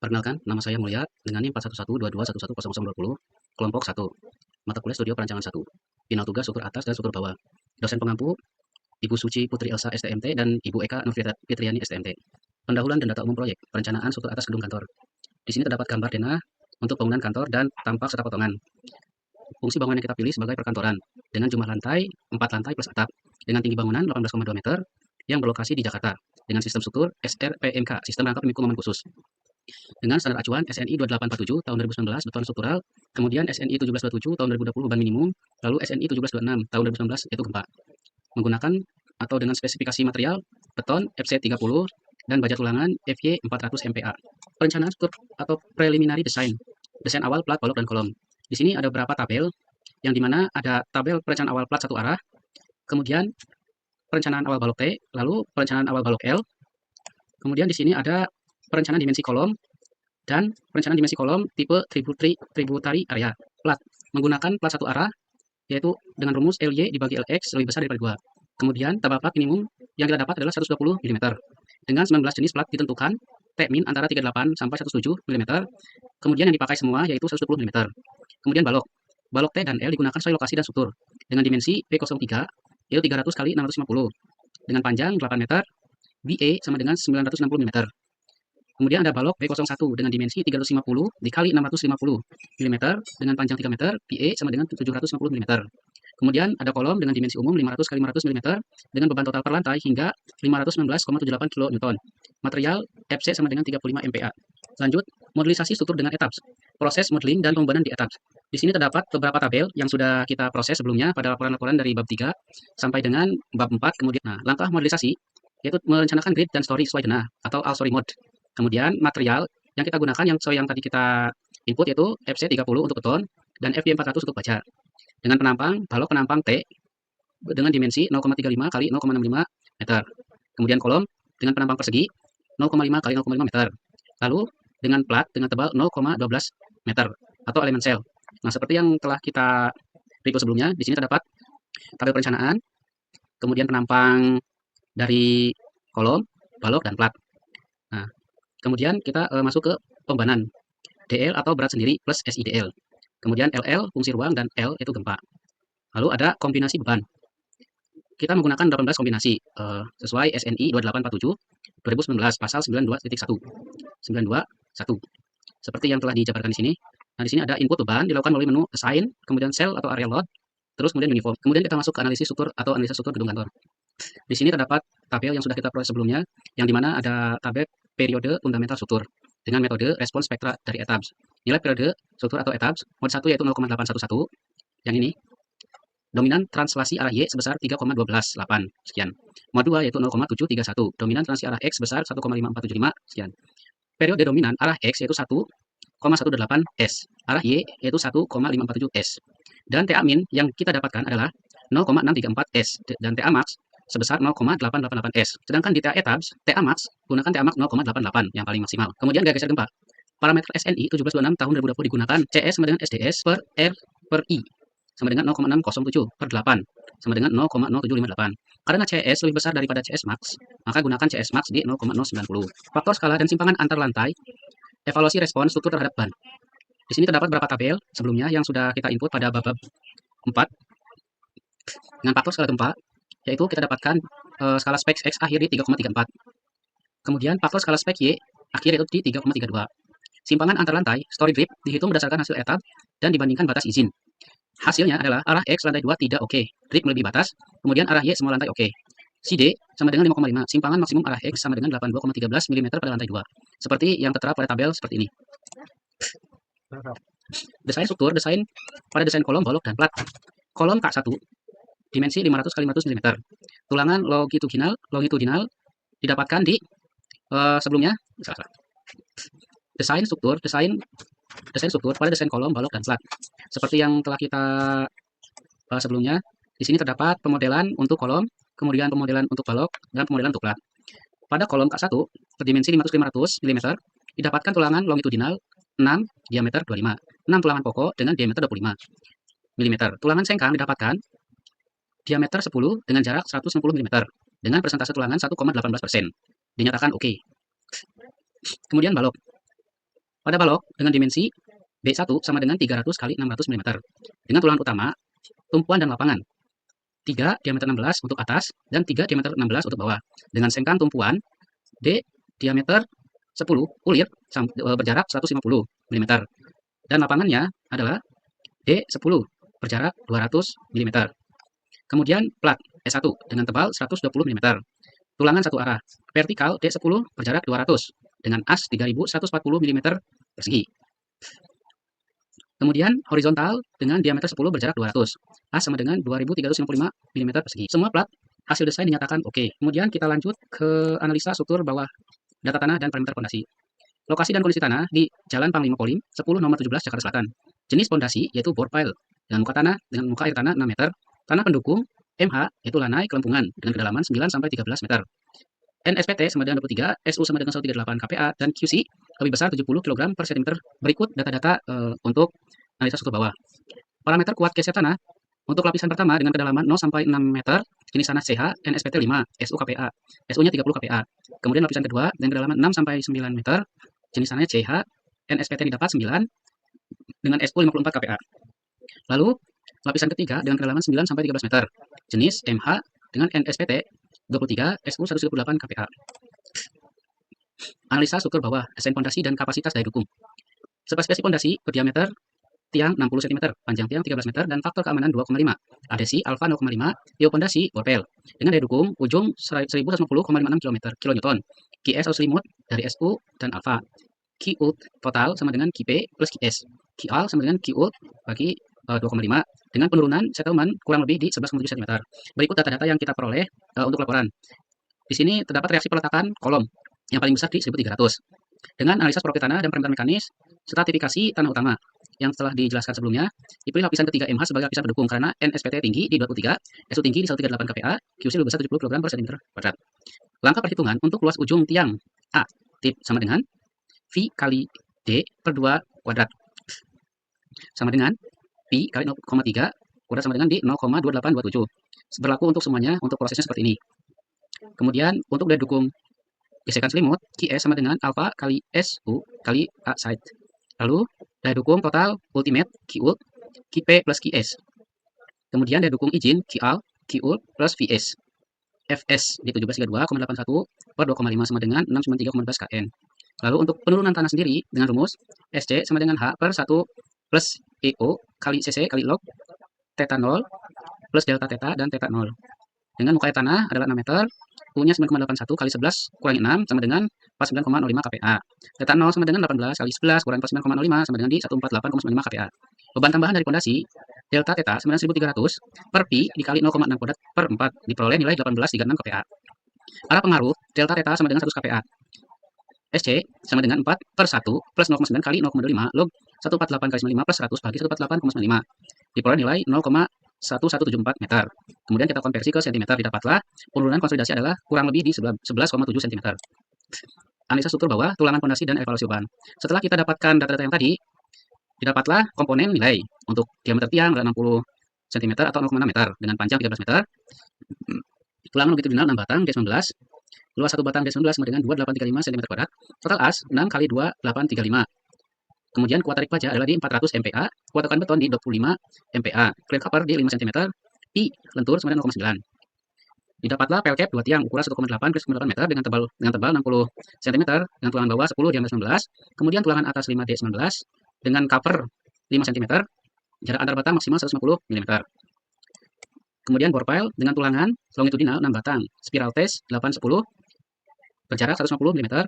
Perkenalkan, nama saya Mulya dengan NIM 41122110020, kelompok 1, mata kuliah studio perancangan 1, final tugas struktur atas dan struktur bawah. Dosen pengampu, Ibu Suci Putri Elsa STMT dan Ibu Eka Fitriani STMT. Pendahuluan dan data umum proyek, perencanaan struktur atas gedung kantor. Di sini terdapat gambar denah untuk bangunan kantor dan tampak serta potongan. Fungsi bangunan yang kita pilih sebagai perkantoran, dengan jumlah lantai 4 lantai plus atap, dengan tinggi bangunan 18,2 meter, yang berlokasi di Jakarta, dengan sistem struktur SRPMK, Sistem Rangka Pemikul Momen Khusus. Dengan standar acuan SNI 2847 tahun 2019 beton struktural, kemudian SNI 1727 tahun 2020 ban minimum, lalu SNI 1726 tahun 2019 yaitu gempa. Menggunakan atau dengan spesifikasi material beton FC30 dan baja tulangan FY 400 MPa. Perencanaan struktur atau preliminary design, desain awal plat, balok, dan kolom. Di sini ada beberapa tabel, yang dimana ada tabel perencanaan awal plat satu arah, kemudian perencanaan awal balok T, lalu perencanaan awal balok L, kemudian di sini ada perencanaan dimensi kolom, dan perencanaan dimensi kolom tipe tributary area. Plat, menggunakan plat satu arah, yaitu dengan rumus LY dibagi LX lebih besar daripada 2. Kemudian, tabel plat minimum yang kita dapat adalah 120 mm. Dengan 19 jenis plat ditentukan, T-min antara 38 sampai 107 mm. Kemudian yang dipakai semua yaitu 120 mm. Kemudian balok. Balok T dan L digunakan sesuai lokasi dan struktur. Dengan dimensi P03, yaitu 300 x 650. Dengan panjang 8 meter, BA sama dengan 960 mm. Kemudian ada balok B01 dengan dimensi 350 dikali 650 mm dengan panjang 3 meter, PA sama dengan 750 mm. Kemudian ada kolom dengan dimensi umum 500 x 500 mm dengan beban total per lantai hingga 519,78 kN. Material FC sama dengan 35 MPa. Lanjut, modelisasi struktur dengan etaps. Proses modeling dan pembebanan di etaps. Di sini terdapat beberapa tabel yang sudah kita proses sebelumnya pada laporan-laporan dari bab 3 sampai dengan bab 4. Kemudian, langkah modelisasi yaitu merencanakan grid dan story sesuai denah atau all story mode. Kemudian material yang kita gunakan yang sesuai yang tadi kita input yaitu FC30 untuk beton dan FY400 untuk baja. Dengan penampang, balok penampang T dengan dimensi 0,35 x 0,65 meter. Kemudian kolom dengan penampang persegi 0,5 x 0,5 meter. Lalu dengan plat dengan tebal 0,12 meter atau elemen sel. Nah, seperti yang telah kita review sebelumnya, di sini terdapat tabel perencanaan, kemudian penampang dari kolom, balok, dan plat. Nah, kemudian kita masuk ke pembebanan. DL atau berat sendiri plus SIDL. Kemudian LL fungsi ruang dan L itu gempa. Lalu ada kombinasi beban. Kita menggunakan 18 kombinasi sesuai SNI 2847 2019 pasal 92.1. 921. Seperti yang telah dijabarkan di sini. Nah, di sini ada input beban dilakukan melalui menu assign, kemudian cell atau area load, terus kemudian uniform. Kemudian kita masuk ke analisis struktur atau analisa struktur gedung kantor. Di sini terdapat tabel yang sudah kita proses sebelumnya, yang dimana ada tabel periode fundamental struktur dengan metode respons spektra dari ETABS. Nilai periode struktur atau ETABS, mode 1 yaitu 0,811, yang ini. Dominan translasi arah Y sebesar 3,128, sekian. Mode 2 yaitu 0,731, dominan translasi arah X sebesar 1,5475, sekian. Periode dominan arah X yaitu 1,18 S, arah Y yaitu 1,547 S. Dan TA min yang kita dapatkan adalah 0,634 S, dan TA max sebesar 0,888 S. Sedangkan di TA ETABS, TA max gunakan TA max 0,88 yang paling maksimal. Kemudian gaya geser gempa. Parameter SNI 1726 tahun 2020 digunakan CS sama dengan SDS per R per I sama dengan 0,607 per 8 sama dengan 0,0758. Karena CS lebih besar daripada CS max, maka gunakan CS max di 0,090. Faktor skala dan simpangan antar lantai. Evaluasi respons struktur terhadap ban. Di sini terdapat beberapa tabel sebelumnya yang sudah kita input pada bab 4 dengan faktor skala gempa, yaitu kita dapatkan skala spek X akhir di 3,34. Kemudian faktor skala spek Y akhir yaitu di 3,32. Simpangan antar lantai, story grip, dihitung berdasarkan hasil etap dan dibandingkan batas izin. Hasilnya adalah arah X lantai 2 tidak oke, grip melebihi batas, kemudian arah Y semua lantai oke. CD sama dengan 5,5, simpangan maksimum arah X sama dengan 82,13 mm pada lantai 2. Seperti yang tertera pada tabel seperti ini. Desain struktur, pada desain kolom, balok, dan plat. Kolom K1, dimensi 500 x 500 mm. Tulangan longitudinal didapatkan di sebelumnya. Desain struktur pada desain kolom, balok, dan plat. Seperti yang telah kita sebelumnya, di sini terdapat pemodelan untuk kolom, kemudian pemodelan untuk balok, dan pemodelan untuk plat. Pada kolom K1 berdimensi 500 mm didapatkan tulangan longitudinal 6, diameter 25, 6 tulangan pokok dengan diameter 25 mm. Tulangan sengkang didapatkan diameter 10 dengan jarak 160 mm dengan persentase tulangan 1,18%. Dinyatakan oke. Kemudian balok. pada balok dengan dimensi B1 sama dengan 300 kali 600 mm. Dengan tulangan utama, tumpuan dan lapangan. 3 diameter 16 untuk atas dan 3 diameter 16 untuk bawah. Dengan sengkang tumpuan D diameter 10 ulir berjarak 150 mm. Dan lapangannya adalah D10 berjarak 200 mm. Kemudian plat S1 dengan tebal 120 mm. Tulangan satu arah. Vertikal D10 berjarak 200 dengan as 3140 mm persegi. Kemudian horizontal dengan diameter 10 berjarak 200. As sama dengan 2355 mm persegi. Semua plat hasil desain dinyatakan oke. Kemudian kita lanjut ke analisa struktur bawah data tanah dan perimeter fondasi. Lokasi dan kondisi tanah di Jalan Panglima Polim, 10 nomor 17 Jakarta Selatan. Jenis fondasi yaitu bore pile dengan muka tanah dengan muka air tanah 6 meter. Tanah pendukung MH yaitu lanai kelempungan dengan kedalaman 9 sampai 13 meter. NSPT sama dengan 23, SU sama dengan 138 kPa, dan QC lebih besar 70 kg per cm. Berikut data-data untuk analisa struktur bawah. Parameter kuat geser tanah untuk lapisan pertama dengan kedalaman 0 sampai 6 meter, jenis tanah CH, NSPT 5, SU kPa, SU-nya 30 kPa. Kemudian lapisan kedua dengan kedalaman 6 sampai 9 meter, jenis tanahnya CH, NSPT didapat 9 dengan SU 54 kPa. Lalu lapisan ketiga dengan kedalaman 9 sampai 13 meter, jenis MH dengan NSPT 23, SU 198 kPa. Analisa struktur bawah, desain fondasi dan kapasitas daya dukung. Spesifikasi fondasi berdiameter tiang 60 cm, panjang tiang 13 meter, dan faktor keamanan 2,5. Adhesi alfa 0,5, tiup fondasi borpel. Dengan daya dukung ujung 1150,56 kN. QS atau selimut dari SU dan alfa. QU total sama dengan QP plus QS. QAL sama dengan QU bagi 2,5 dengan penurunan settlement kurang lebih di 11,7 cm. Berikut data-data yang kita peroleh untuk laporan. Di sini terdapat reaksi peletakan kolom yang paling besar di 1300. Dengan analisa profil tanah dan perimeter mekanis serta tipifikasi tanah utama yang telah dijelaskan sebelumnya, dipilih lapisan ketiga MH sebagai lapisan pendukung karena NSPT tinggi di 23, SU tinggi di 138 kPa, QC lebih besar 70 kg per cm kuadrat. Langkah perhitungan untuk luas ujung tiang A tip sama dengan V kali D per 2 kuadrat sama dengan Pi kali 0,3 kuadrat sama dengan di 0,2827. Berlaku untuk semuanya, untuk prosesnya seperti ini. Kemudian untuk daya dukung gesekan selimut, QS sama dengan alfa kali SU kali A side. Lalu daya dukung total ultimate QU, QP plus QS. Kemudian daya dukung izin QAL, QU plus VS. FS di 1732,81 per 2,5 sama dengan 693,15 kN. Lalu untuk penurunan tanah sendiri dengan rumus SC sama dengan H per 1 plus EO kali CC kali log theta 0 plus delta theta dan theta 0. Dengan muka air tanah adalah 6 meter, U-nya 9,81 kali 11 kurangi 6 sama dengan 49,05 kPa. Theta 0 sama dengan 18 kali 11 kurangi 49,05 sama dengan di 148,95 kPa. Beban tambahan dari fondasi delta theta sama dengan 1300 per pi dikali 0,6 kuadrat per 4 diperoleh nilai 18,36 kPa. Arah pengaruh delta theta sama dengan 100 kPa. SC sama dengan 4 per 1 plus 0,9 kali 0,5 log 148 kali 95 plus 100 bagi 148,95. Diperoleh nilai 0,1174 meter. Kemudian kita konversi ke cm, didapatlah penurunan konsolidasi adalah kurang lebih di 11,7 cm. Analisa struktur bawah, tulangan fondasi dan evaluasi beban. Setelah kita dapatkan data-data yang tadi, didapatlah komponen nilai untuk diameter tiang 60 cm atau 0,6 meter dengan panjang 13 meter. Tulangan longitudinal 6 batang D19. Luas 1 batang D19 sama dengan 2835 cm kuadrat. Total as 6 kali 2835. Kemudian kuat tarik baja adalah di 400 MPa, kuat tekan beton di 25 MPa, clear copper di 5 cm, pi lentur sama dengan 0,9. Didapatlah pelcap 2 tiang ukuran 1,8 x 1,8 meter dengan tebal 60 cm dengan tulangan bawah 10 diameter 19, kemudian tulangan atas 5 D19 dengan cover 5 cm, jarak antar batang maksimal 150 mm. Kemudian bore pile dengan tulangan longitudinal 6 batang, spiral test 810 berjarak 150 mm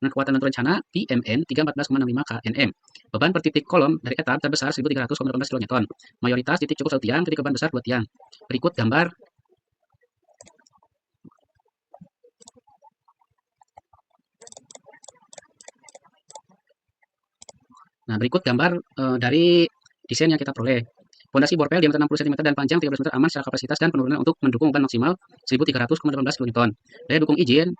dengan kekuatan lentur rencana PMN 314,65 kNm. Beban per titik kolom dari etap terbesar 1318 kN. Mayoritas titik cukup 1 tiang, titik beban besar 2 tiang. Berikut gambar dari desain yang kita peroleh. Fondasi borpel diameter 60 cm dan panjang 13 meter aman secara kapasitas dan penurunan untuk mendukung beban maksimal 1300,18 kN. Daya dukung izin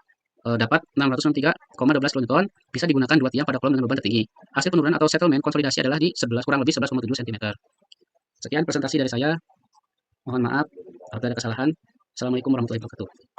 dapat 693,12 kN, bisa digunakan 2 tiang pada kolom dengan beban tertinggi. Hasil penurunan atau settlement konsolidasi adalah di kurang lebih 11,7 cm. Sekian presentasi dari saya. Mohon maaf apabila ada kesalahan. Assalamualaikum warahmatullahi wabarakatuh.